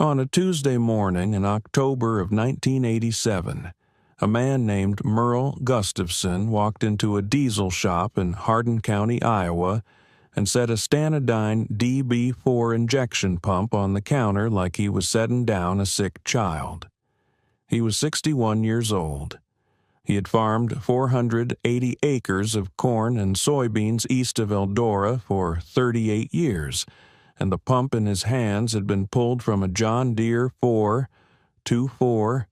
On a Tuesday morning in October of 1987, a man named Merle Gustafson walked into a diesel shop in Hardin County, Iowa, and set a Stanadyne DB4 injection pump on the counter like he was setting down a sick child. He was 61 years old. He had farmed 480 acres of corn and soybeans east of Eldora for 38 years, and the pump in his hands had been pulled from a John Deere 4.24.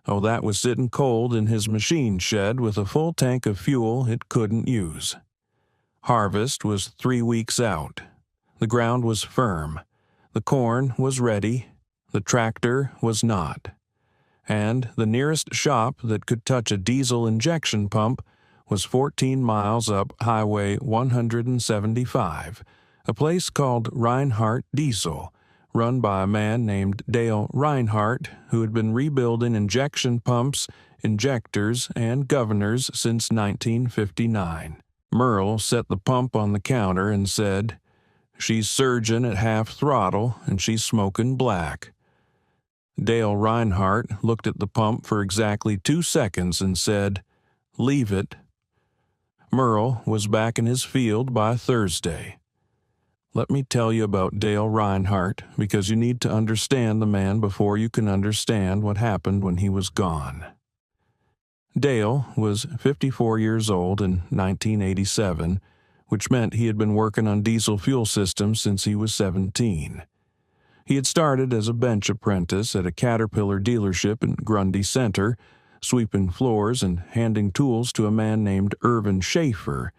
Oh, that was sitting cold in his machine shed with a full tank of fuel it couldn't use. Harvest was 3 weeks out. The ground was firm. The corn was ready. The tractor was not. And the nearest shop that could touch a diesel injection pump was 14 miles up Highway 175, a place called Reinhart Diesel, run by a man named Dale Reinhart, who had been rebuilding injection pumps, injectors, and governors since 1959. Merle set the pump on the counter and said, "She's surging at half throttle, and she's smoking black." Dale Reinhart looked at the pump for exactly 2 seconds and said, "Leave it." Merle was back in his field by Thursday. Let me tell you about Dale Reinhart, because you need to understand the man before you can understand what happened when he was gone. Dale was 54 years old in 1987, which meant he had been working on diesel fuel systems since he was 17. He had started as a bench apprentice at a Caterpillar dealership in Grundy Center, sweeping floors and handing tools to a man named Irvin Schaefer,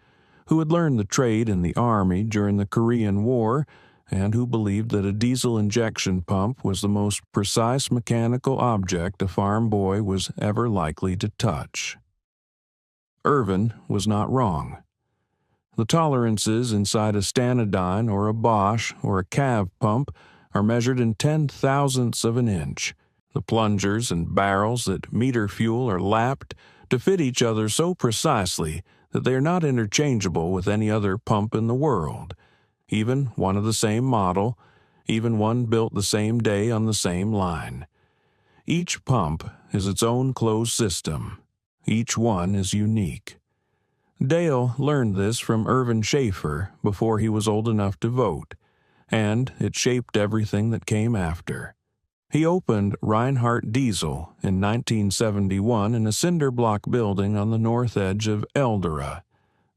who had learned the trade in the Army during the Korean War and who believed that a diesel injection pump was the most precise mechanical object a farm boy was ever likely to touch. Irvin was not wrong. The tolerances inside a Stanadyne or a Bosch or a Cav pump are measured in 10,000ths of an inch. The plungers and barrels that meter fuel are lapped to fit each other so precisely that they are not interchangeable with any other pump in the world, even one of the same model, even one built the same day on the same line. Each pump is its own closed system. Each one is unique. Dale learned this from Irvin Schaefer before he was old enough to vote, and it shaped everything that came after. He opened Reinhart Diesel in 1971 in a cinder block building on the north edge of Eldora,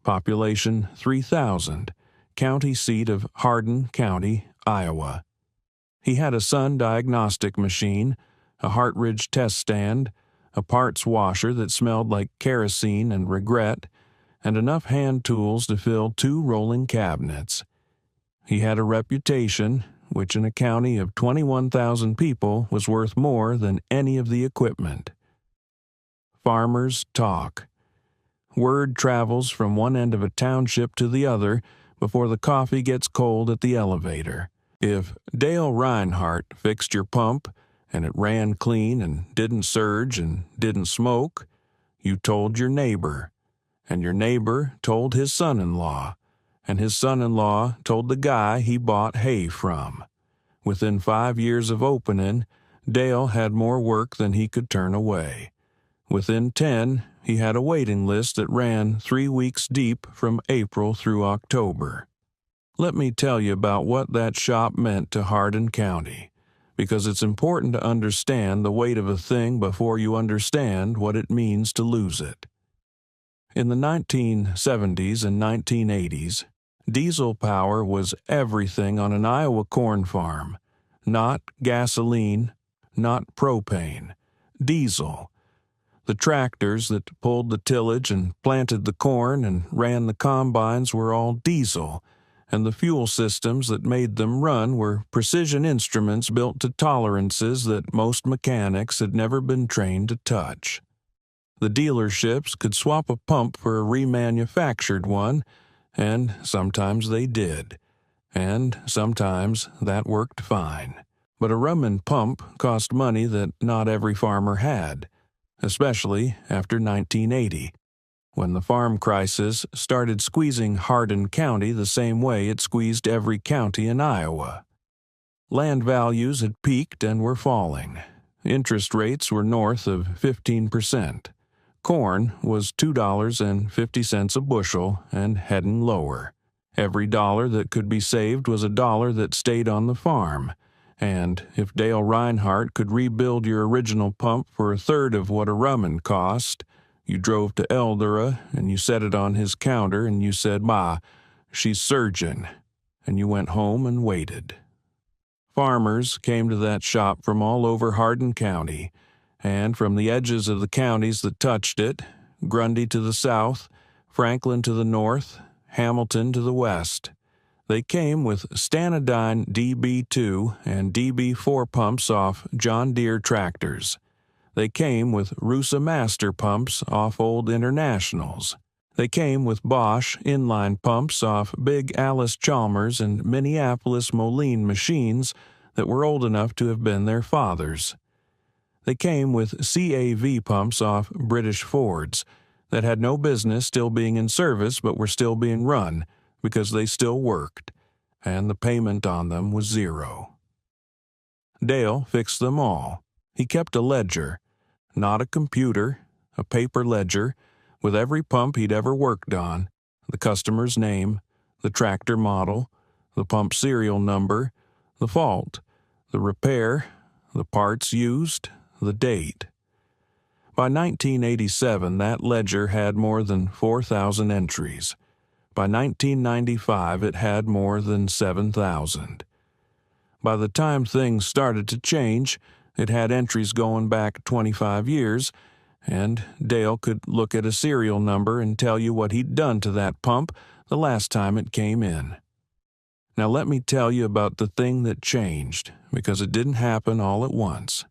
population 3,000, county seat of Hardin County, Iowa. He had a Sun diagnostic machine, a Hartridge test stand, a parts washer that smelled like kerosene and regret, and enough hand tools to fill 2 rolling cabinets. He had a reputation which in a county of 21,000 people was worth more than any of the equipment. Farmers talk. Word travels from one end of a township to the other before the coffee gets cold at the elevator. If Dale Reinhart fixed your pump and it ran clean and didn't surge and didn't smoke, you told your neighbor, and your neighbor told his son-in-law, and his son-in-law told the guy he bought hay from. Within 5 years of opening, Dale had more work than he could turn away. Within 10, he had a waiting list that ran 3 weeks deep from April through October. Let me tell you about what that shop meant to Hardin County, because it's important to understand the weight of a thing before you understand what it means to lose it. In the 1970s and 1980s, diesel power was everything on an Iowa corn farm. Not gasoline, not propane. Diesel. The tractors that pulled the tillage and planted the corn and ran the combines were all diesel, and the fuel systems that made them run were precision instruments built to tolerances that most mechanics had never been trained to touch. The dealerships could swap a pump for a remanufactured one, and sometimes they did, and sometimes that worked fine. But a Rumman pump cost money that not every farmer had, especially after 1980, when the farm crisis started squeezing Hardin County the same way it squeezed every county in Iowa. Land values had peaked and were falling. Interest rates were north of 15%. Corn was $2.50 a bushel and heading lower. Every dollar that could be saved was a dollar that stayed on the farm. And if Dale Reinhart could rebuild your original pump for a third of what a rumman cost, you drove to Eldora and you set it on his counter and you said, "Ma, she's surging," and you went home and waited. Farmers came to that shop from all over Hardin County, and from the edges of the counties that touched it, Grundy to the south, Franklin to the north, Hamilton to the west. They came with Stanadyne DB2 and DB4 pumps off John Deere tractors. They came with Rusa Master pumps off old Internationals. They came with Bosch inline pumps off big Alice Chalmers and Minneapolis Moline machines that were old enough to have been their fathers. They came with CAV pumps off British Fords that had no business still being in service but were still being run because they still worked, and the payment on them was zero. Dale fixed them all. He kept a ledger, not a computer, a paper ledger, with every pump he'd ever worked on, the customer's name, the tractor model, the pump serial number, the fault, the repair, the parts used, the date. By 1987, that ledger had more than 4,000 entries. By 1995, it had more than 7,000. By the time things started to change, it had entries going back 25 years, and Dale could look at a serial number and tell you what he'd done to that pump the last time it came in. Now let me tell you about the thing that changed, because it didn't happen all at once.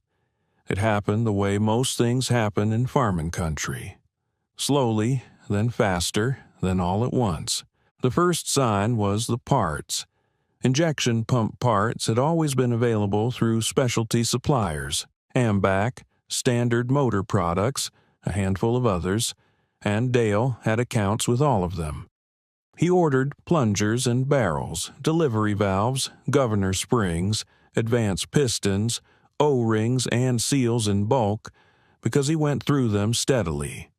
It happened the way most things happen in farming country. Slowly, then faster, then all at once. The first sign was the parts. Injection pump parts had always been available through specialty suppliers, Ambac, Standard Motor Products, a handful of others, and Dale had accounts with all of them. He ordered plungers and barrels, delivery valves, governor springs, advance pistons, O-rings, and seals in bulk because he went through them steadily.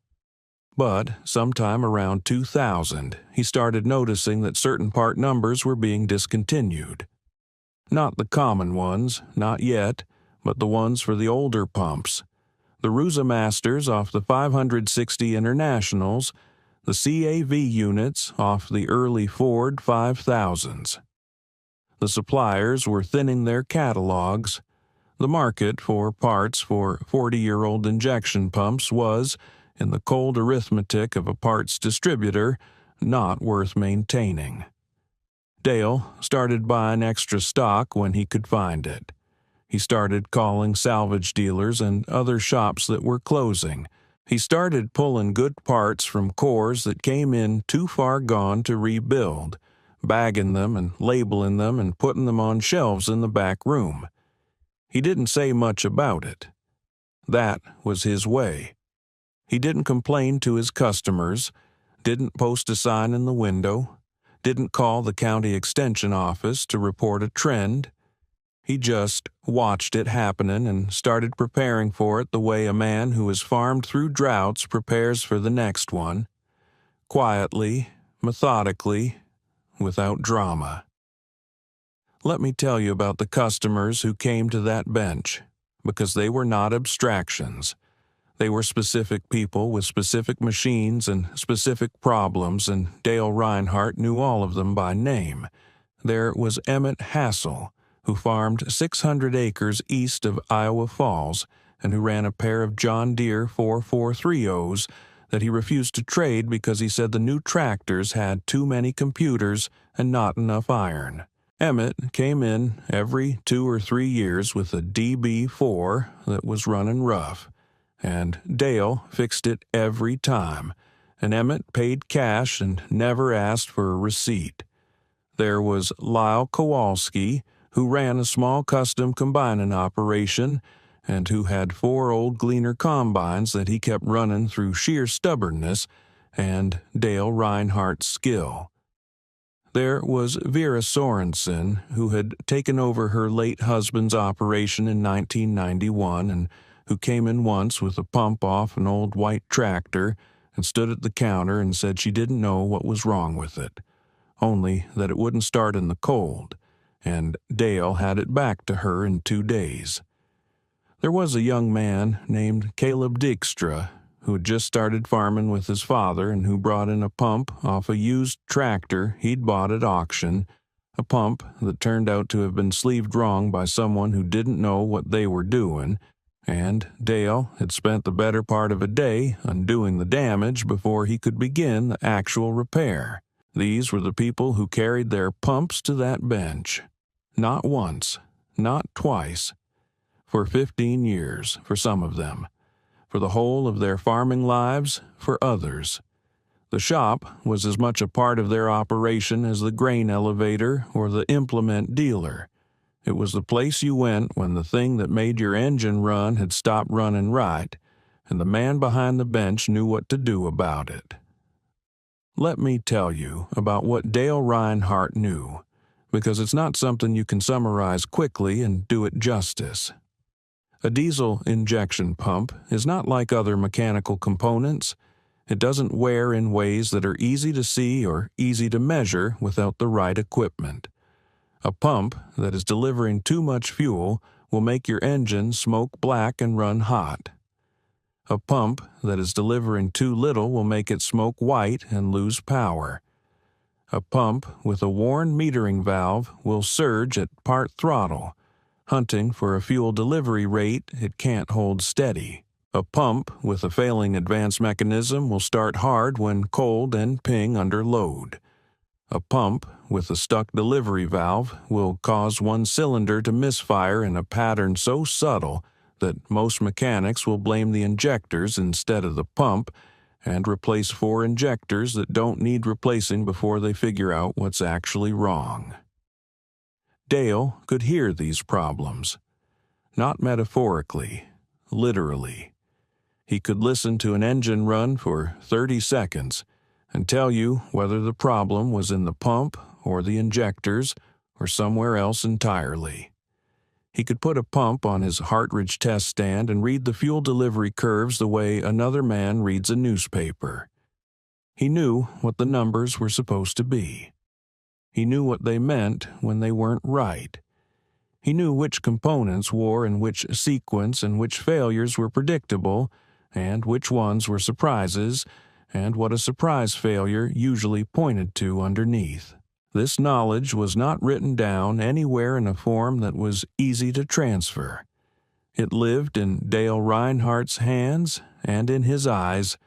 But sometime around 2000, he started noticing that certain part numbers were being discontinued. Not the common ones, not yet, but the ones for the older pumps. The Rusa Masters off the 560 Internationals, the CAV units off the early Ford 5000s. The suppliers were thinning their catalogs. The market for parts for 40-year-old injection pumps was, in the cold arithmetic of a parts distributor, not worth maintaining. Dale started buying extra stock when he could find it. He started calling salvage dealers and other shops that were closing. He started pulling good parts from cores that came in too far gone to rebuild, bagging them and labeling them and putting them on shelves in the back room. He didn't say much about it. That was his way. He didn't complain to his customers, didn't post a sign in the window, didn't call the county extension office to report a trend. He just watched it happening and started preparing for it the way a man who has farmed through droughts prepares for the next one, quietly, methodically, without drama. Let me tell you about the customers who came to that bench, because they were not abstractions. They were specific people with specific machines and specific problems, and Dale Reinhart knew all of them by name. There was Emmett Hassel, who farmed 600 acres east of Iowa Falls and who ran a pair of John Deere 4430s that he refused to trade because he said the new tractors had too many computers and not enough iron. Emmett came in every 2 or 3 years with a DB4 that was running rough, and Dale fixed it every time, and Emmett paid cash and never asked for a receipt. There was Lyle Kowalski, who ran a small custom combining operation and who had 4 old Gleaner combines that he kept running through sheer stubbornness and Dale Reinhart's skill. There was Vera Sorensen, who had taken over her late husband's operation in 1991 and who came in once with a pump off an old white tractor and stood at the counter and said she didn't know what was wrong with it, only that it wouldn't start in the cold, and Dale had it back to her in 2 days. There was a young man named Caleb Dykstra, who had just started farming with his father and who brought in a pump off a used tractor he'd bought at auction, a pump that turned out to have been sleeved wrong by someone who didn't know what they were doing, and Dale had spent the better part of a day undoing the damage before he could begin the actual repair. These were the people who carried their pumps to that bench. Not once, not twice. For 15 years, for some of them. For the whole of their farming lives, for others. The shop was as much a part of their operation as the grain elevator or the implement dealer. It was the place you went when the thing that made your engine run had stopped running right, and the man behind the bench knew what to do about it. Let me tell you about what Dale Reinhart knew, because it's not something you can summarize quickly and do it justice. A diesel injection pump is not like other mechanical components. It doesn't wear in ways that are easy to see or easy to measure without the right equipment. A pump that is delivering too much fuel will make your engine smoke black and run hot. A pump that is delivering too little will make it smoke white and lose power. A pump with a worn metering valve will surge at part throttle, hunting for a fuel delivery rate it can't hold steady. A pump with a failing advance mechanism will start hard when cold and ping under load. A pump with a stuck delivery valve will cause one cylinder to misfire in a pattern so subtle that most mechanics will blame the injectors instead of the pump and replace 4 injectors that don't need replacing before they figure out what's actually wrong. Dale could hear these problems. Not metaphorically, literally. He could listen to an engine run for 30 seconds and tell you whether the problem was in the pump or the injectors or somewhere else entirely. He could put a pump on his Hartridge test stand and read the fuel delivery curves the way another man reads a newspaper. He knew what the numbers were supposed to be. He knew what they meant when they weren't right. He knew which components wore in which sequence and which failures were predictable and which ones were surprises and what a surprise failure usually pointed to underneath. This knowledge was not written down anywhere in a form that was easy to transfer. It lived in Dale Reinhart's hands and in his eyes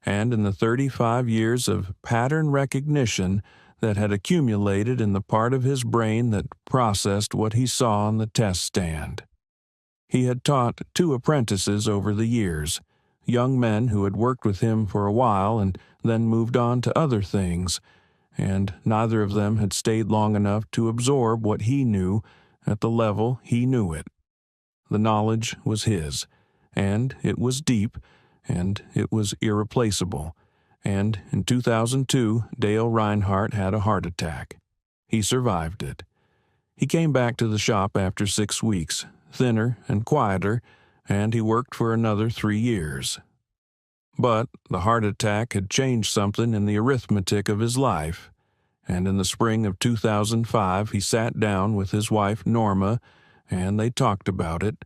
and in the 35 years of pattern recognition that had accumulated in the part of his brain that processed what he saw on the test stand. He had taught 2 apprentices over the years, young men who had worked with him for a while and then moved on to other things, and neither of them had stayed long enough to absorb what he knew at the level he knew it. The knowledge was his, and it was deep, and it was irreplaceable. And in 2002, Dale Reinhart had a heart attack. He survived it. He came back to the shop after 6 weeks, thinner and quieter, and he worked for another 3 years. But the heart attack had changed something in the arithmetic of his life, and in the spring of 2005 he sat down with his wife Norma, and they talked about it,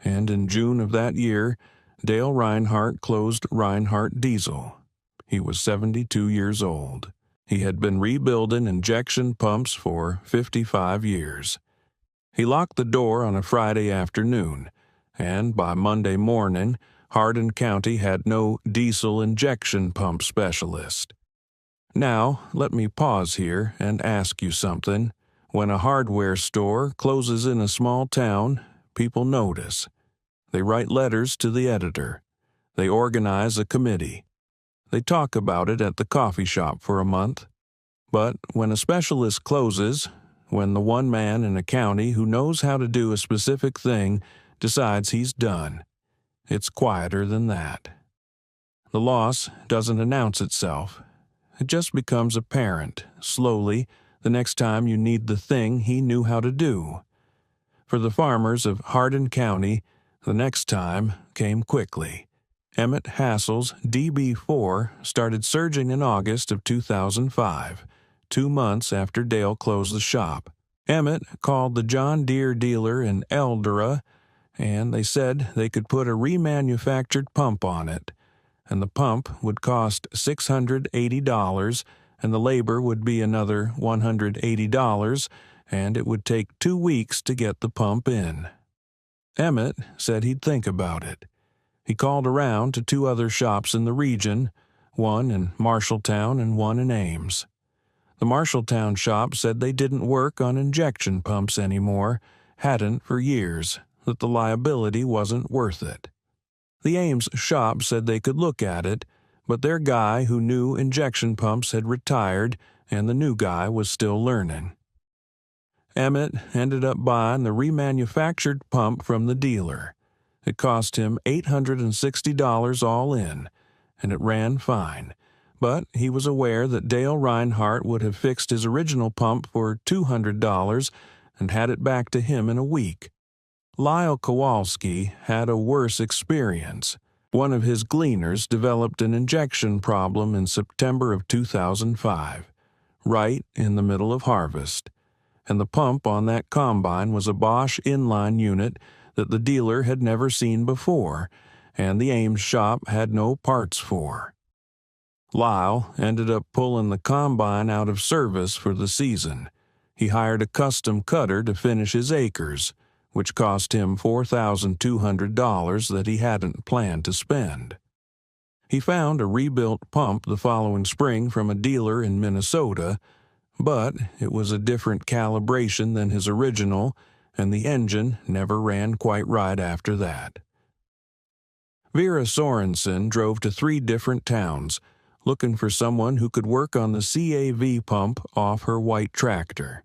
and in June of that year, Dale Reinhart closed Reinhart Diesel. He was 72 years old. He had been rebuilding injection pumps for 55 years. He locked the door on a Friday afternoon, and by Monday morning, Hardin County had no diesel injection pump specialist. Now, let me pause here and ask you something. When a hardware store closes in a small town, people notice. They write letters to the editor. They organize a committee. They talk about it at the coffee shop for a month. But when a specialist closes, when the one man in a county who knows how to do a specific thing decides he's done, it's quieter than that. The loss doesn't announce itself. It just becomes apparent, slowly, The next time you need the thing he knew how to do. For the farmers of Hardin County, the next time came quickly. Emmett Hassel's DB4 started surging in August of 2005, 2 months after Dale closed the shop. Emmett called the John Deere dealer in Eldora, and they said they could put a remanufactured pump on it, and the pump would cost $680, and the labor would be another $180, and it would take 2 weeks to get the pump in. Emmett said he'd think about it. He called around to 2 other shops in the region, one in Marshalltown and one in Ames. The Marshalltown shop said they didn't work on injection pumps anymore, hadn't for years, that the liability wasn't worth it. The Ames shop said they could look at it, but their guy who knew injection pumps had retired and the new guy was still learning. Emmett ended up buying the remanufactured pump from the dealer. It cost him $860 all in, and it ran fine. But he was aware that Dale Reinhart would have fixed his original pump for $200 and had it back to him in a week. Lyle Kowalski had a worse experience. One of his Gleaners developed an injection problem in September of 2005, right in the middle of harvest. And the pump on that combine was a Bosch inline unit that the dealer had never seen before, and the Ames shop had no parts for. Lyle ended up pulling the combine out of service for the season. He hired a custom cutter to finish his acres, which cost him $4,200 that he hadn't planned to spend. He found a rebuilt pump the following spring from a dealer in Minnesota, but it was a different calibration than his original, and the engine never ran quite right after that. Vera Sorensen drove to 3 different towns, looking for someone who could work on the CAV pump off her white tractor.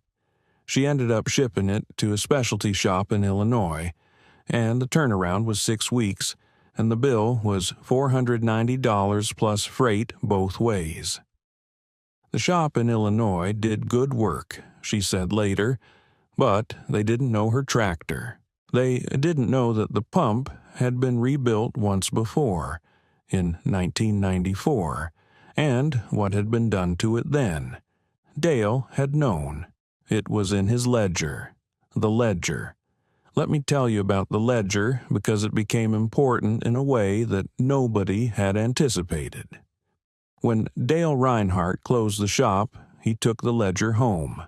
She ended up shipping it to a specialty shop in Illinois, and the turnaround was 6 weeks, and the bill was $490 plus freight both ways. The shop in Illinois did good work, she said later, but they didn't know her tractor. They didn't know that the pump had been rebuilt once before, in 1994, and what had been done to it then. Dale had known. It was in his ledger. The ledger. Let me tell you about the ledger because it became important in a way that nobody had anticipated. When Dale Reinhart closed the shop, he took the ledger home.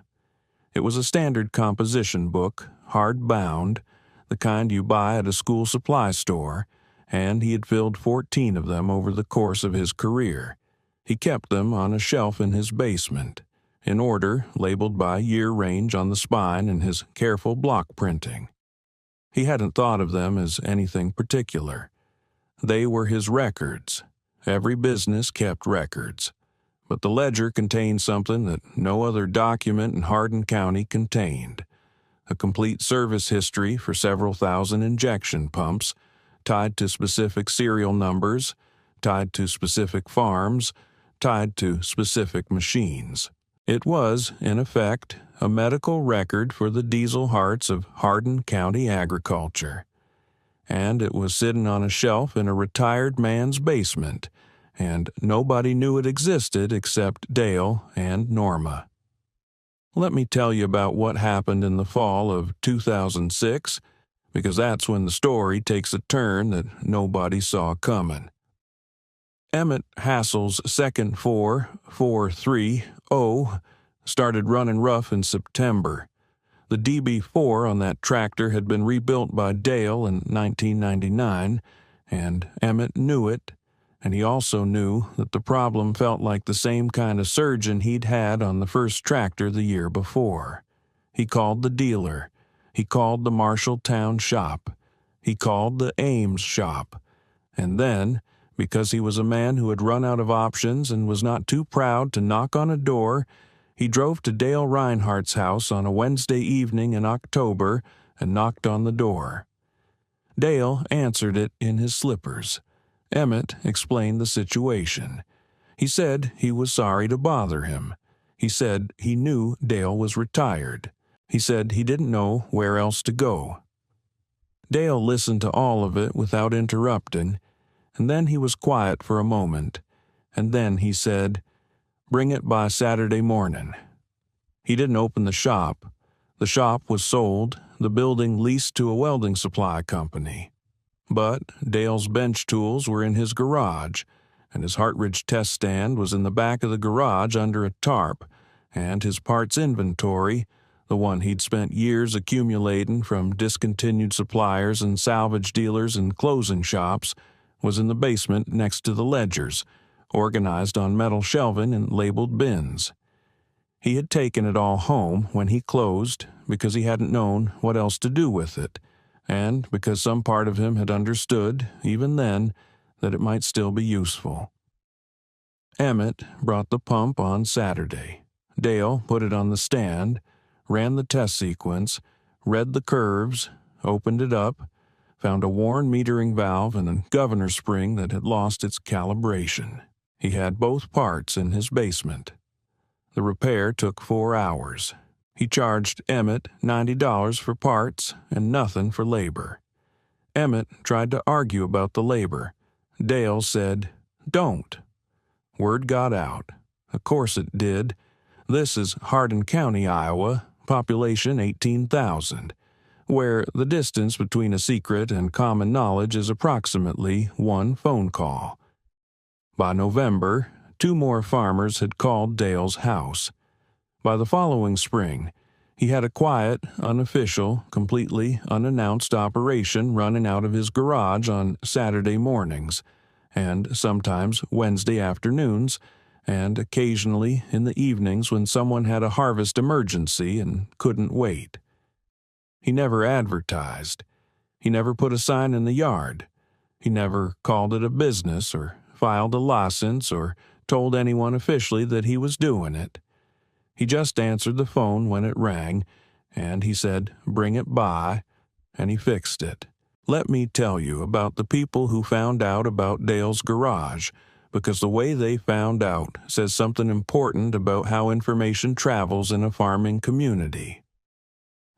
It was a standard composition book, hard-bound, the kind you buy at a school supply store, and he had filled 14 of them over the course of his career. He kept them on a shelf in his basement, in order labeled by year range on the spine in his careful block printing. He hadn't thought of them as anything particular. They were his records. Every business kept records. But the ledger contained something that no other document in Hardin County contained. A complete service history for several thousand injection pumps, tied to specific serial numbers, tied to specific farms, tied to specific machines. It was, in effect, a medical record for the diesel hearts of Hardin County agriculture. And it was sitting on a shelf in a retired man's basement, and nobody knew it existed except Dale and Norma. Let me tell you about what happened in the fall of 2006, because that's when the story takes a turn that nobody saw coming. Emmett Hassel's second 4.43 started running rough in September. The DB4 on that tractor had been rebuilt by Dale in 1999, and Emmett knew it, and he also knew that the problem felt like the same kind of surgeon he'd had on the first tractor the year before. He called the dealer. He called the Marshalltown shop. He called the Ames shop. And then, because he was a man who had run out of options and was not too proud to knock on a door, he drove to Dale Reinhart's house on a Wednesday evening in October and knocked on the door. Dale answered it in his slippers. Emmett explained the situation. He said he was sorry to bother him. He said he knew Dale was retired. He said he didn't know where else to go. Dale listened to all of it without interrupting, and then he was quiet for a moment, and then he said, "Bring it by Saturday morning." He didn't open the shop. The shop was sold, the building leased to a welding supply company. But Dale's bench tools were in his garage, and his Hartridge test stand was in the back of the garage under a tarp, and his parts inventory, the one he'd spent years accumulating from discontinued suppliers and salvage dealers and closing shops, was in the basement next to the ledgers, organized on metal shelving and labeled bins. He had taken it all home when he closed because he hadn't known what else to do with it, and because some part of him had understood, even then, that it might still be useful. Emmett brought the pump on Saturday. Dale put it on the stand, ran the test sequence, read the curves, opened it up, found a worn metering valve and a governor spring that had lost its calibration. He had both parts in his basement. The repair took 4 hours. He charged Emmett $90 for parts and nothing for labor. Emmett tried to argue about the labor. Dale said, "Don't." Word got out. Of course it did. This is Hardin County, Iowa, population 18,000, where the distance between a secret and common knowledge is approximately 1 phone call. By November, 2 more farmers had called Dale's house. By the following spring, he had a quiet, unofficial, completely unannounced operation running out of his garage on Saturday mornings, and sometimes Wednesday afternoons, and occasionally in the evenings when someone had a harvest emergency and couldn't wait. He never advertised. He never put a sign in the yard. He never called it a business or filed a license or told anyone officially that he was doing it. He just answered the phone when it rang, and he said, "Bring it by," and he fixed it. Let me tell you about the people who found out about Dale's garage, because the way they found out says something important about how information travels in a farming community.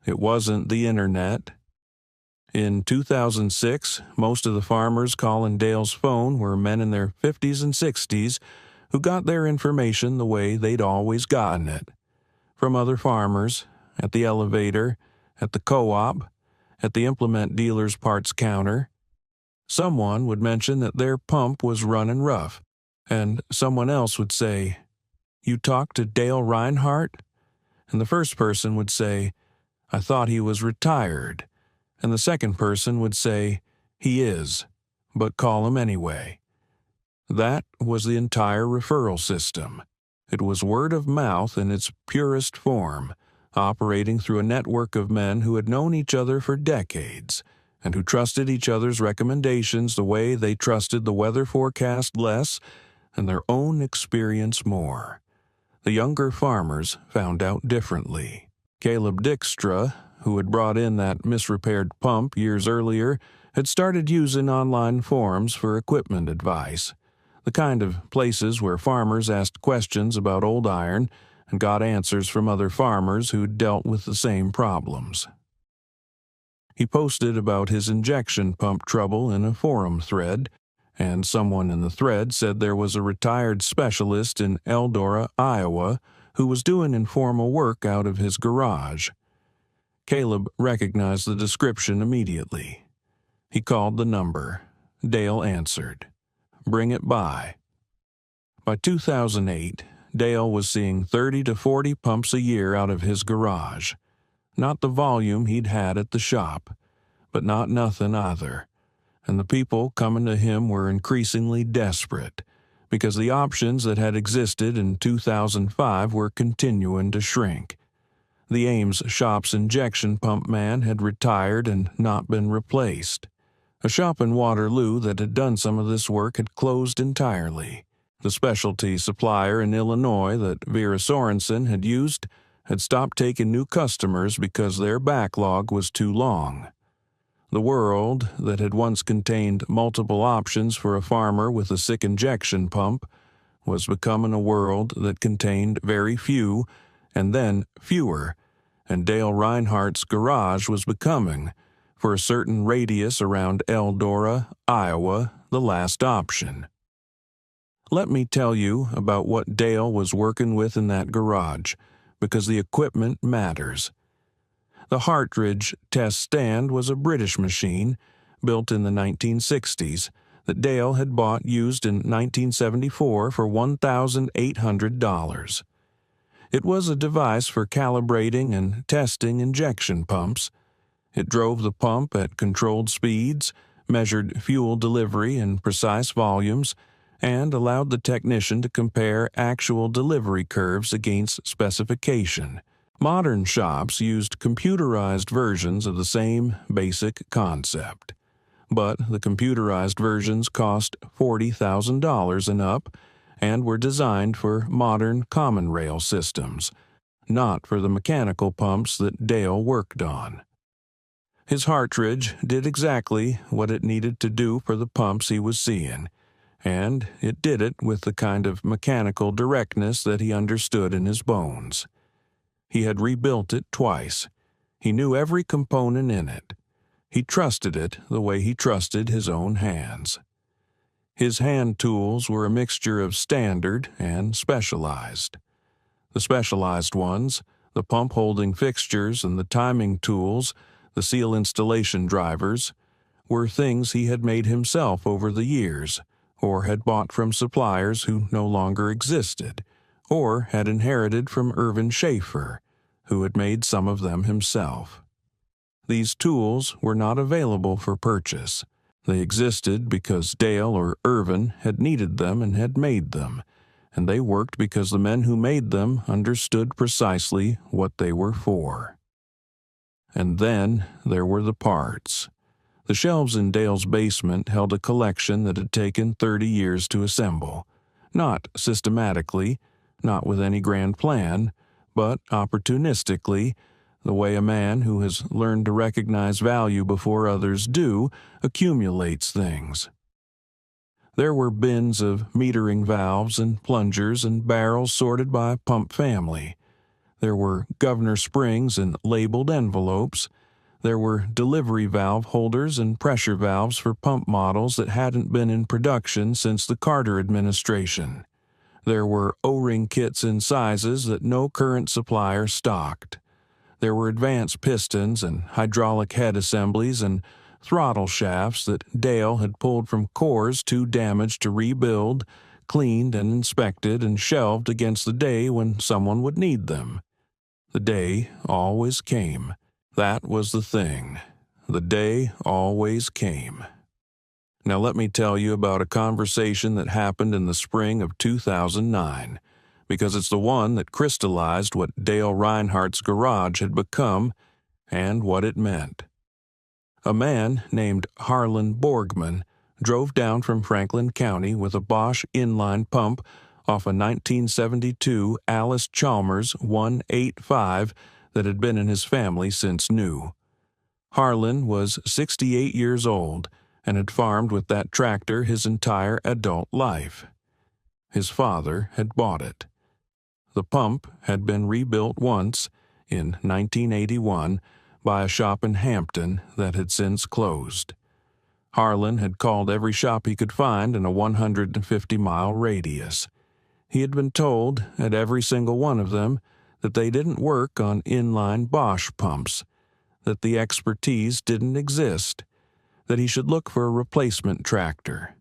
It wasn't the internet. In 2006, most of the farmers calling Dale's phone were men in their 50s and 60s who got their information the way they'd always gotten it, from other farmers, at the elevator, at the co-op, at the implement dealer's parts counter. Someone would mention that their pump was running rough, and someone else would say, "You talked to Dale Reinhart?" And the first person would say, "I thought he was retired." And the second person would say, "He is, but call him anyway." That was the entire referral system. It was word of mouth in its purest form, operating through a network of men who had known each other for decades, and who trusted each other's recommendations the way they trusted the weather forecast less and their own experience more. The younger farmers found out differently. Caleb Dykstra, who had brought in that misrepaired pump years earlier, had started using online forums for equipment advice, the kind of places where farmers asked questions about old iron and got answers from other farmers who'd dealt with the same problems. He posted about his injection pump trouble in a forum thread, and someone in the thread said there was a retired specialist in Eldora, Iowa, who was doing informal work out of his garage. Caleb recognized the description immediately. He called the number. Dale answered. "Bring it by." By 2008, Dale was seeing 30 to 40 pumps a year out of his garage. Not the volume he'd had at the shop, but not nothing either. And the people coming to him were increasingly desperate, because the options that had existed in 2005 were continuing to shrink. The Ames shop's injection pump man had retired and not been replaced. A shop in Waterloo that had done some of this work had closed entirely. The specialty supplier in Illinois that Vera Sorensen had used had stopped taking new customers because their backlog was too long. The world, that had once contained multiple options for a farmer with a sick injection pump, was becoming a world that contained very few, and then fewer, and Dale Reinhart's garage was becoming, for a certain radius around Eldora, Iowa, the last option. Let me tell you about what Dale was working with in that garage, because the equipment matters. The Hartridge test stand was a British machine, built in the 1960s, that Dale had bought used in 1974 for $1,800. It was a device for calibrating and testing injection pumps. It drove the pump at controlled speeds, measured fuel delivery in precise volumes, and allowed the technician to compare actual delivery curves against specification. Modern shops used computerized versions of the same basic concept, but the computerized versions cost $40,000 and up and were designed for modern common rail systems, not for the mechanical pumps that Dale worked on. His Hartridge did exactly what it needed to do for the pumps he was seeing, and it did it with the kind of mechanical directness that he understood in his bones. He had rebuilt it twice. He knew every component in it. He trusted it the way he trusted his own hands. His hand tools were a mixture of standard and specialized. The specialized ones, the pump-holding fixtures and the timing tools, the seal installation drivers, were things he had made himself over the years, or had bought from suppliers who no longer existed, or had inherited from Irvin Schaefer, who had made some of them himself. These tools were not available for purchase. They existed because Dale or Irvin had needed them and had made them, and they worked because the men who made them understood precisely what they were for. And then there were the parts. The shelves in Dale's basement held a collection that had taken 30 years to assemble, not systematically, not with any grand plan, but opportunistically, the way a man who has learned to recognize value before others do accumulates things. There were bins of metering valves and plungers and barrels sorted by pump family. There were governor springs in labeled envelopes. There were delivery valve holders and pressure valves for pump models that hadn't been in production since the Carter administration. There were O-ring kits in sizes that no current supplier stocked. There were advanced pistons and hydraulic head assemblies and throttle shafts that Dale had pulled from cores too damaged to rebuild, cleaned and inspected and shelved against the day when someone would need them. The day always came. That was the thing. The day always came. Now let me tell you about a conversation that happened in the spring of 2009, because it's the one that crystallized what Dale Reinhart's garage had become and what it meant. A man named Harlan Borgman drove down from Franklin County with a Bosch inline pump off a 1972 Alice Chalmers 185 that had been in his family since new. Harlan was 68 years old and had farmed with that tractor his entire adult life. His father had bought it. The pump had been rebuilt once, in 1981, by a shop in Hampton that had since closed. Harlan had called every shop he could find in a 150-mile radius. He had been told, at every single one of them, that they didn't work on inline Bosch pumps, that the expertise didn't exist, that he should look for a replacement tractor.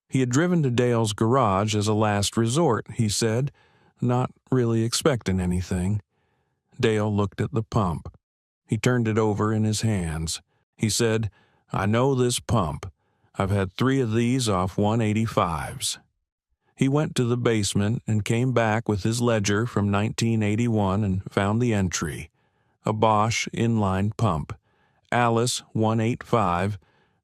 He had driven to Dale's garage as a last resort, he said, not really expecting anything. Dale looked at the pump. He turned it over in his hands. He said, "I know this pump. I've had 3 of these off 185s. He went to the basement and came back with his ledger from 1981 and found the entry. A Bosch inline pump. Alice 185,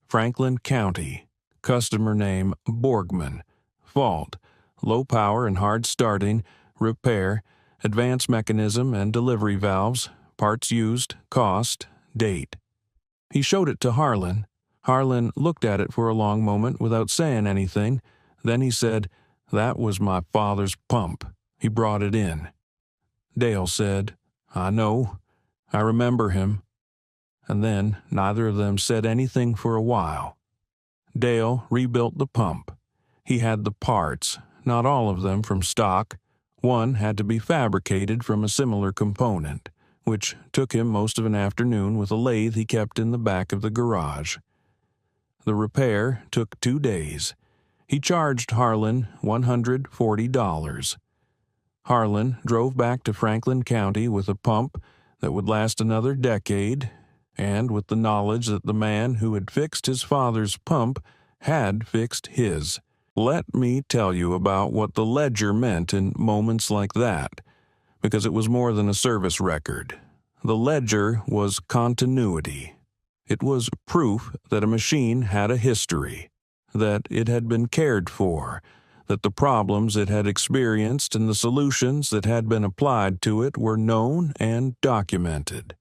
Franklin County. Customer name Borgman. Fault: low power and hard starting. Repair: advanced mechanism and delivery valves. Parts used. Cost. Date." He showed it to Harlan. Harlan looked at it for a long moment without saying anything. Then he said, "That was my father's pump. He brought it in." Dale said, "I know. I remember him." And then neither of them said anything for a while. Dale rebuilt the pump. He had the parts, not all of them from stock. One had to be fabricated from a similar component, which took him most of an afternoon with a lathe he kept in the back of the garage. The repair took 2 days. He charged Harlan $140. Harlan drove back to Franklin County with a pump that would last another decade, and with the knowledge that the man who had fixed his father's pump had fixed his. Let me tell you about what the ledger meant in moments like that, because it was more than a service record. The ledger was continuity. It was proof that a machine had a history, that it had been cared for, that the problems it had experienced and the solutions that had been applied to it were known and documented.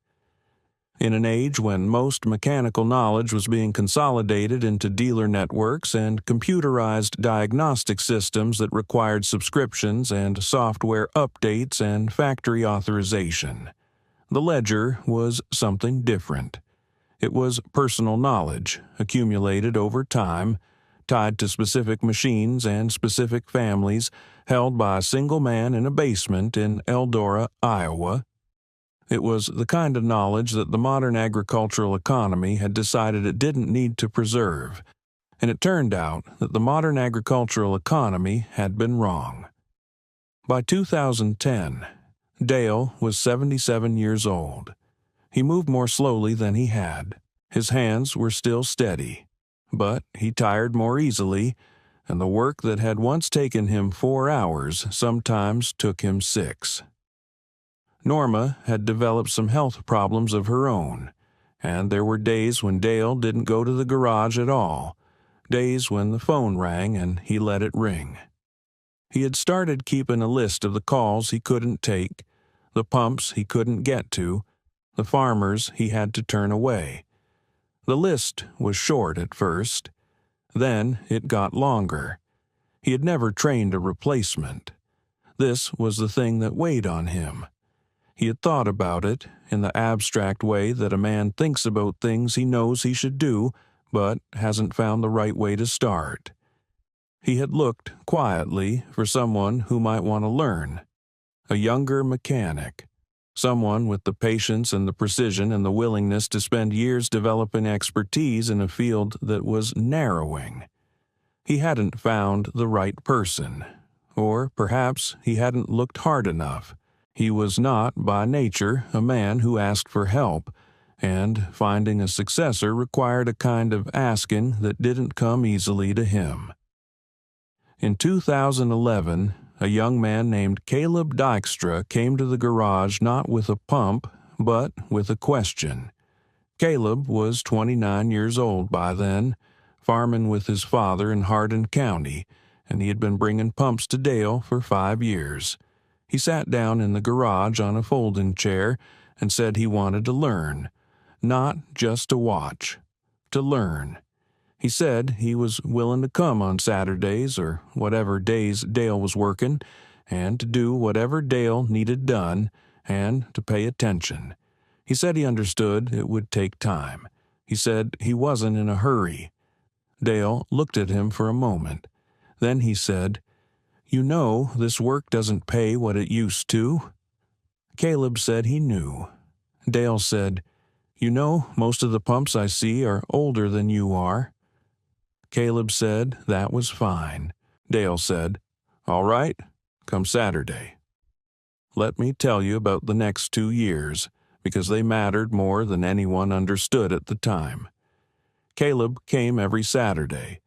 In an age when most mechanical knowledge was being consolidated into dealer networks and computerized diagnostic systems that required subscriptions and software updates and factory authorization, the ledger was something different. It was personal knowledge, accumulated over time, tied to specific machines and specific families, held by a single man in a basement in Eldora, Iowa. It was the kind of knowledge that the modern agricultural economy had decided it didn't need to preserve, and it turned out that the modern agricultural economy had been wrong. By 2010, Dale was 77 years old. He moved more slowly than he had. His hands were still steady, but he tired more easily, and the work that had once taken him 4 hours sometimes took him 6. Norma had developed some health problems of her own, and there were days when Dale didn't go to the garage at all, days when the phone rang and he let it ring. He had started keeping a list of the calls he couldn't take, the pumps he couldn't get to, the farmers he had to turn away. The list was short at first. Then it got longer. He had never trained a replacement. This was the thing that weighed on him. He had thought about it in the abstract way that a man thinks about things he knows he should do, but hasn't found the right way to start. He had looked quietly for someone who might want to learn, a younger mechanic, someone with the patience and the precision and the willingness to spend years developing expertise in a field that was narrowing. He hadn't found the right person, or perhaps he hadn't looked hard enough. He was not, by nature, a man who asked for help, and finding a successor required a kind of asking that didn't come easily to him. In 2011, a young man named Caleb Dykstra came to the garage not with a pump, but with a question. Caleb was 29 years old by then, farming with his father in Hardin County, and he had been bringing pumps to Dale for 5 years. He sat down in the garage on a folding chair and said he wanted to learn, not just to watch, to learn. He said he was willing to come on Saturdays or whatever days Dale was working, and to do whatever Dale needed done, and to pay attention. He said he understood it would take time. He said he wasn't in a hurry. Dale looked at him for a moment. Then he said, "You know, this work doesn't pay what it used to." Caleb said he knew. Dale said, "You know, most of the pumps I see are older than you are." Caleb said that was fine. Dale said, "All right, come Saturday." Let me tell you about the next 2 years, because they mattered more than anyone understood at the time. Caleb came every Saturday.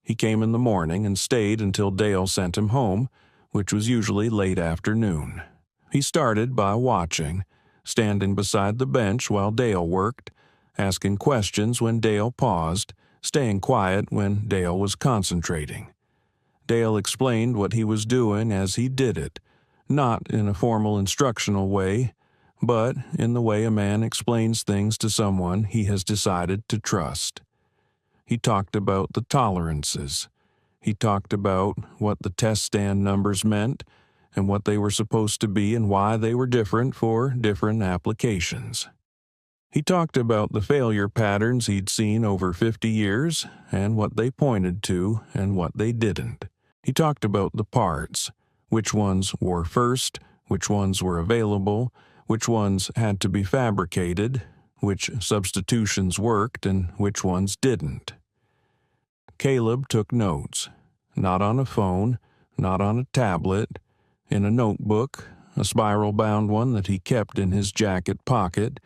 He came in the morning and stayed until Dale sent him home, which was usually late afternoon. He started by watching, standing beside the bench while Dale worked, asking questions when Dale paused, staying quiet when Dale was concentrating. Dale explained what he was doing as he did it, not in a formal instructional way, but in the way a man explains things to someone he has decided to trust. He talked about the tolerances. He talked about what the test stand numbers meant and what they were supposed to be and why they were different for different applications. He talked about the failure patterns he'd seen over 50 years and what they pointed to and what they didn't. He talked about the parts, which ones were first, which ones were available, which ones had to be fabricated, which substitutions worked and which ones didn't. Caleb took notes, not on a phone, not on a tablet, in a notebook, a spiral-bound one that he kept in his jacket pocket,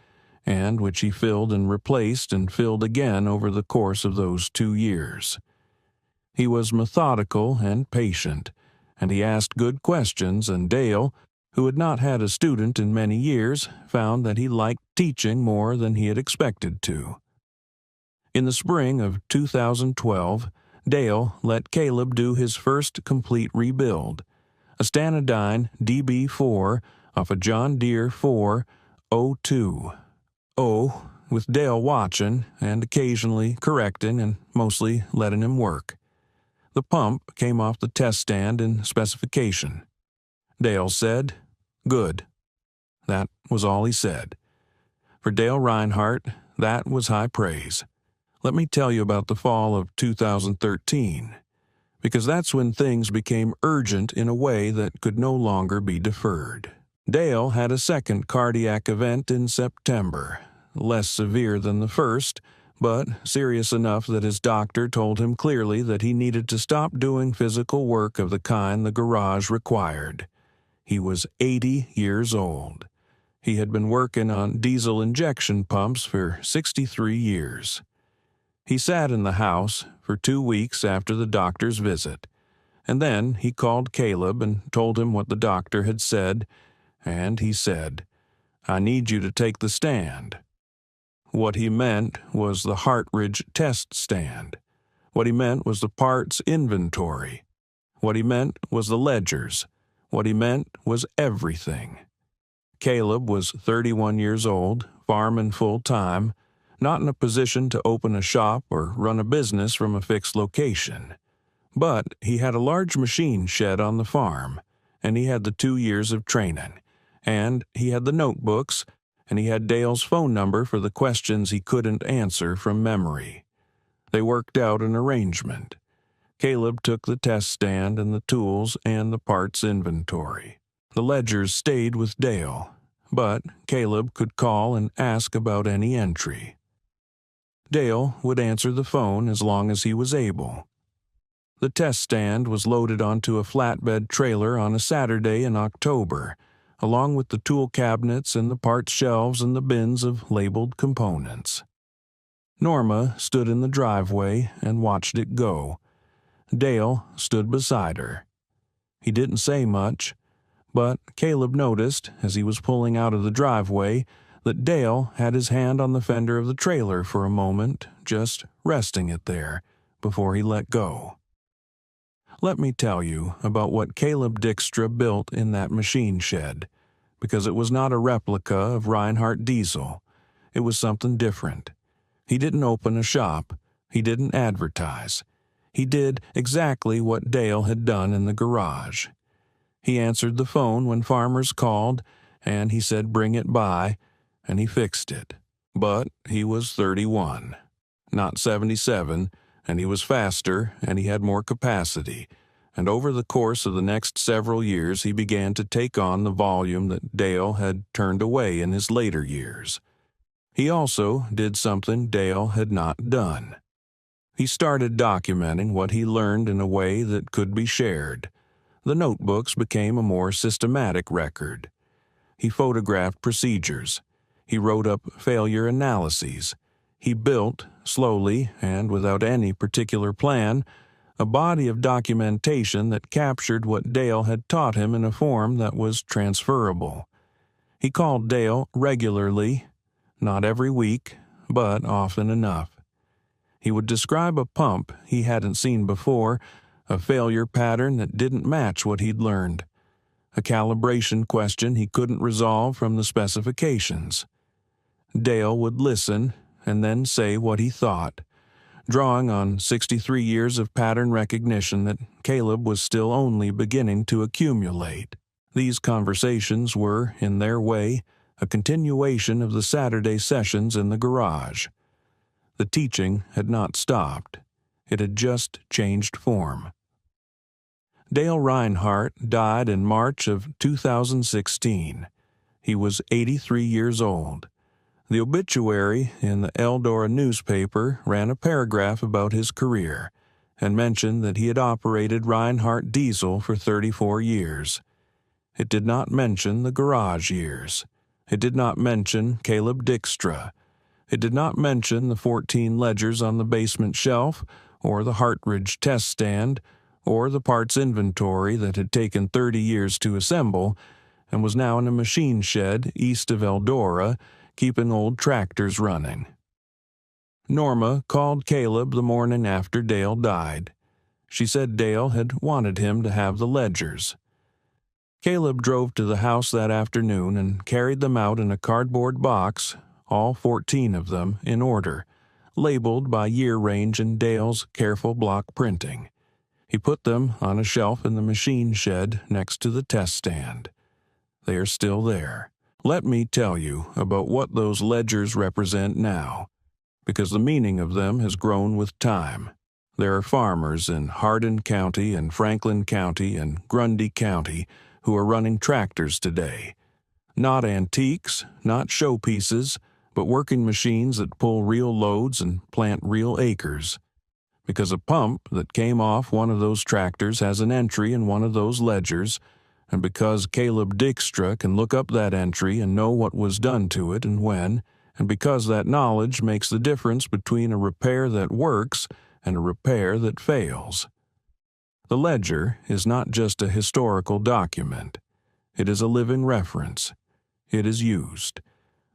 and which he filled and replaced and filled again over the course of those 2 years. He was methodical and patient, and he asked good questions, and Dale, who had not had a student in many years, found that he liked teaching more than he had expected to. In the spring of 2012, Dale let Caleb do his first complete rebuild, a Stanadyne DB4 off a John Deere 402. With Dale watching and occasionally correcting and mostly letting him work. The pump came off the test stand in specification. Dale said, "Good." That was all he said. For Dale Reinhart, that was high praise. Let me tell you about the fall of 2013, because that's when things became urgent in a way that could no longer be deferred. Dale had a second cardiac event in September, less severe than the first, but serious enough that his doctor told him clearly that he needed to stop doing physical work of the kind the garage required. He was 80 years old. He had been working on diesel injection pumps for 63 years. He sat in the house for 2 weeks after the doctor's visit, and then he called Caleb and told him what the doctor had said, and he said, "I need you to take the stand." What he meant was the Hartridge test stand. What he meant was the parts inventory. What he meant was the ledgers. What he meant was everything. Caleb was 31 years old, farming full-time, not in a position to open a shop or run a business from a fixed location. But he had a large machine shed on the farm, and he had the 2 years of training, and he had the notebooks, and he had Dale's phone number for the questions he couldn't answer from memory. They worked out an arrangement. Caleb took the test stand and the tools and the parts inventory. The ledgers stayed with Dale, but Caleb could call and ask about any entry. Dale would answer the phone as long as he was able. The test stand was loaded onto a flatbed trailer on a Saturday in October, along with the tool cabinets and the parts shelves and the bins of labeled components. Norma stood in the driveway and watched it go. Dale stood beside her. He didn't say much, but Caleb noticed, as he was pulling out of the driveway, that Dale had his hand on the fender of the trailer for a moment, just resting it there, before he let go. Let me tell you about what Caleb Dykstra built in that machine shed, because it was not a replica of Reinhart Diesel. It was something different. He didn't open a shop. He didn't advertise. He did exactly what Dale had done in the garage. He answered the phone when farmers called, and he said bring it by, and he fixed it. But he was 31, not 77, and he was faster, and he had more capacity, and over the course of the next several years he began to take on the volume that Dale had turned away in his later years. He also did something Dale had not done. He started documenting what he learned in a way that could be shared. The notebooks became a more systematic record. He photographed procedures. He wrote up failure analyses. He built, slowly and without any particular plan, a body of documentation that captured what Dale had taught him in a form that was transferable. He called Dale regularly, not every week, but often enough. He would describe a pump he hadn't seen before, a failure pattern that didn't match what he'd learned, a calibration question he couldn't resolve from the specifications. Dale would listen and then say what he thought, drawing on 63 years of pattern recognition that Caleb was still only beginning to accumulate. These conversations were, in their way, a continuation of the Saturday sessions in the garage. The teaching had not stopped. It had just changed form. Dale Reinhart died in March of 2016. He was 83 years old. The obituary in the Eldora newspaper ran a paragraph about his career and mentioned that he had operated Reinhart Diesel for 34 years. It did not mention the garage years. It did not mention Caleb Dykstra. It did not mention the 14 ledgers on the basement shelf, or the Hartridge test stand, or the parts inventory that had taken 30 years to assemble and was now in a machine shed east of Eldora, keeping old tractors running. Norma called Caleb the morning after Dale died. She said Dale had wanted him to have the ledgers. Caleb drove to the house that afternoon and carried them out in a cardboard box, all 14 of them in order, labeled by year range in Dale's careful block printing. He put them on a shelf in the machine shed next to the test stand. They are still there. Let me tell you about what those ledgers represent now, because the meaning of them has grown with time. There are farmers in Hardin County and Franklin County and Grundy County who are running tractors today. Not antiques, not showpieces, but working machines that pull real loads and plant real acres. Because a pump that came off one of those tractors has an entry in one of those ledgers, and because Caleb Dykstra can look up that entry and know what was done to it and when, and because that knowledge makes the difference between a repair that works and a repair that fails. The ledger is not just a historical document. It is a living reference. It is used.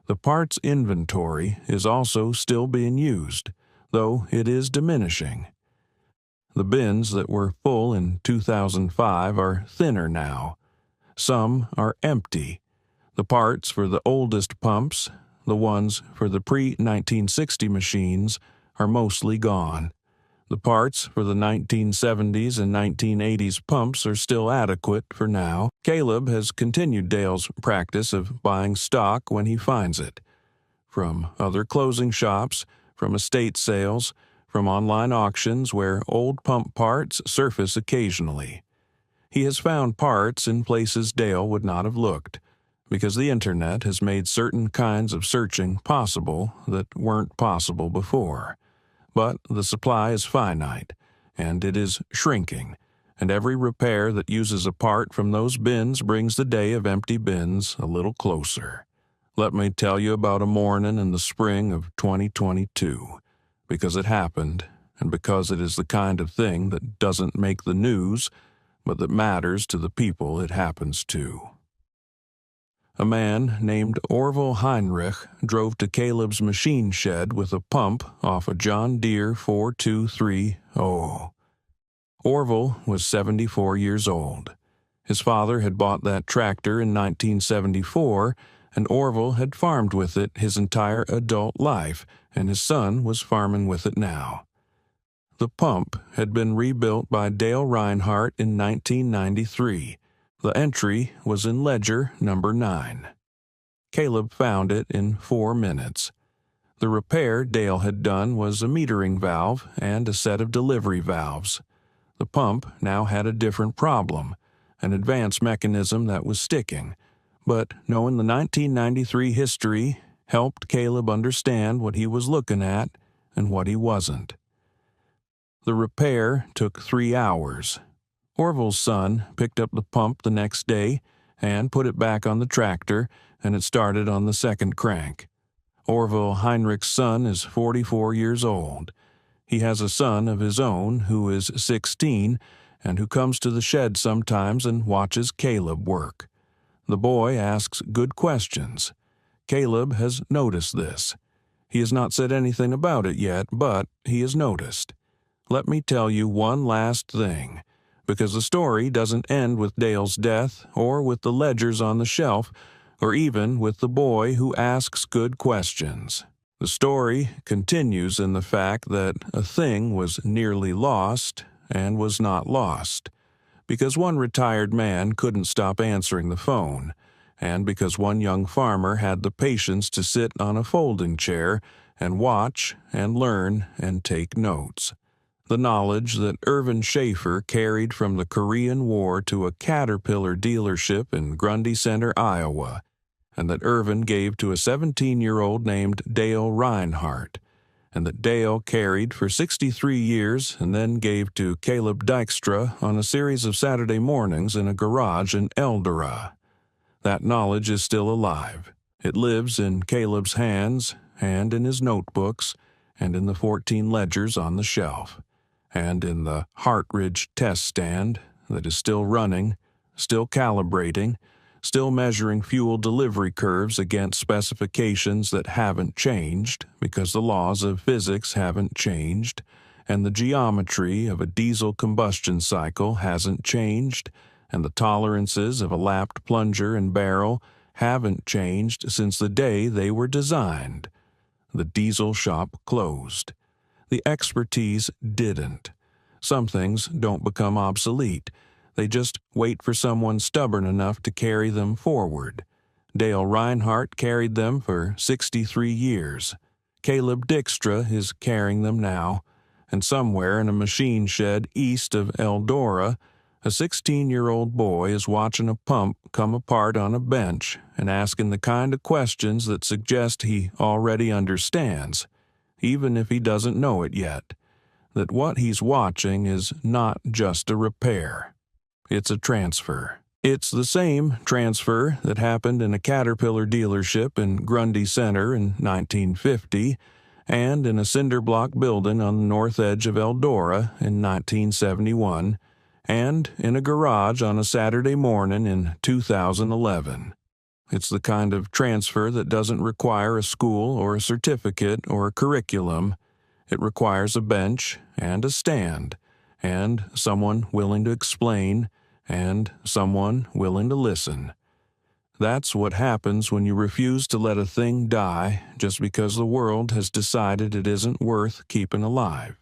The parts inventory is also still being used, though it is diminishing. The bins that were full in 2005 are thinner now. Some are empty. The parts for the oldest pumps, the ones for the pre-1960 machines, are mostly gone. The parts for the 1970s and 1980s pumps are still adequate for now. Caleb has continued Dale's practice of buying stock when he finds it, from other closing shops, from estate sales, from online auctions where old pump parts surface occasionally. He has found parts in places Dale would not have looked, because the internet has made certain kinds of searching possible that weren't possible before. But the supply is finite, and it is shrinking, and every repair that uses a part from those bins brings the day of empty bins a little closer. Let me tell you about a morning in the spring of 2022, because it happened, and because it is the kind of thing that doesn't make the news, but that matters to the people it happens to. A man named Orville Heinrich drove to Caleb's machine shed with a pump off a John Deere 4230. Orville was 74 years old. His father had bought that tractor in 1974, and Orville had farmed with it his entire adult life, and his son was farming with it now. The pump had been rebuilt by Dale Reinhart in 1993. The entry was in ledger number 9. Caleb found it in 4 minutes. The repair Dale had done was a metering valve and a set of delivery valves. The pump now had a different problem, an advanced mechanism that was sticking, but knowing the 1993 history helped Caleb understand what he was looking at and what he wasn't. The repair took 3 hours. Orville's son picked up the pump the next day and put it back on the tractor, and it started on the second crank. Orville Heinrich's son is 44 years old. He has a son of his own who is 16 and who comes to the shed sometimes and watches Caleb work. The boy asks good questions. Caleb has noticed this. He has not said anything about it yet, but he has noticed. Let me tell you one last thing, because the story doesn't end with Dale's death or with the ledgers on the shelf or even with the boy who asks good questions. The story continues in the fact that a thing was nearly lost and was not lost, because one retired man couldn't stop answering the phone, and because one young farmer had the patience to sit on a folding chair and watch and learn and take notes. The knowledge that Irvin Schaefer carried from the Korean War to a Caterpillar dealership in Grundy Center, Iowa, and that Irvin gave to a 17-year-old named Dale Reinhart, and that Dale carried for 63 years and then gave to Caleb Dykstra on a series of Saturday mornings in a garage in Eldora. That knowledge is still alive. It lives in Caleb's hands and in his notebooks and in the 14 ledgers on the shelf, and in the Hartridge test stand that is still running, still calibrating, still measuring fuel delivery curves against specifications that haven't changed because the laws of physics haven't changed, and the geometry of a diesel combustion cycle hasn't changed, and the tolerances of a lapped plunger and barrel haven't changed since the day they were designed. The diesel shop closed. The expertise didn't. Some things don't become obsolete. They just wait for someone stubborn enough to carry them forward. Dale Reinhart carried them for 63 years. Caleb Dykstra is carrying them now, and somewhere in a machine shed east of Eldora, a 16-year-old boy is watching a pump come apart on a bench and asking the kind of questions that suggest he already understands, even if he doesn't know it yet, that what he's watching is not just a repair. It's a transfer. It's the same transfer that happened in a Caterpillar dealership in Grundy Center in 1950 and in a cinder block building on the north edge of Eldora in 1971 and in a garage on a Saturday morning in 2011. It's the kind of transfer that doesn't require a school or a certificate or a curriculum. It requires a bench and a stand and someone willing to explain and someone willing to listen. That's what happens when you refuse to let a thing die just because the world has decided it isn't worth keeping alive.